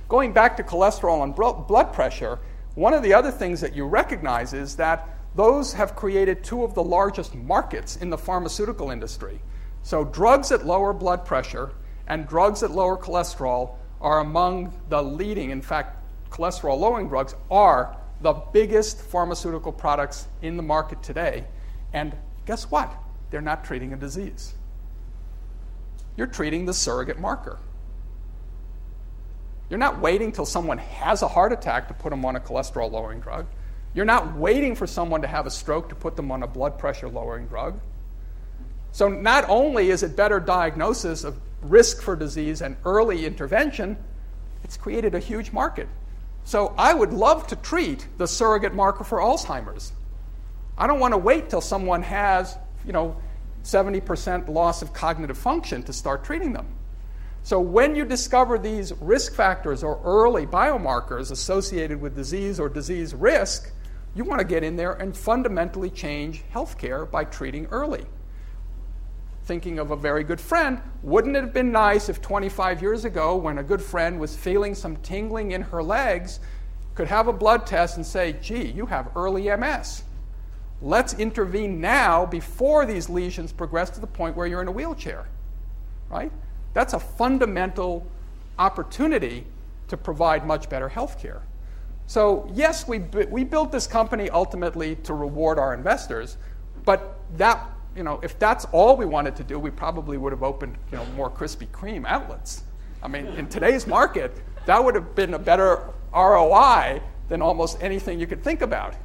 going back to cholesterol and blood pressure, one of the other things that you recognize is that those have created two of the largest markets in the pharmaceutical industry. So drugs that lower blood pressure and drugs that lower cholesterol are among the leading. In fact, cholesterol-lowering drugs are the biggest pharmaceutical products in the market today. And guess what? They're not treating a disease. You're treating the surrogate marker. You're not waiting till someone has a heart attack to put them on a cholesterol-lowering drug. You're not waiting for someone to have a stroke to put them on a blood pressure-lowering drug. So not only is it better diagnosis of risk for disease and early intervention, it's created a huge market. So I would love to treat the surrogate marker for Alzheimer's. I don't want to wait till someone has, 70% loss of cognitive function to start treating them. So when you discover these risk factors or early biomarkers associated with disease or disease risk, you want to get in there and fundamentally change healthcare by treating early. Thinking of a very good friend, wouldn't it have been nice if 25 years ago, when a good friend was feeling some tingling in her legs, could have a blood test and say, gee, you have early MS. Let's intervene now before these lesions progress to the point where you're in a wheelchair, right? That's a fundamental opportunity to provide much better health care. So yes, we built this company ultimately to reward our investors, but that, if that's all we wanted to do, we probably would have opened, more Krispy Kreme outlets. I mean, in today's market, that would have been a better ROI than almost anything you could think about.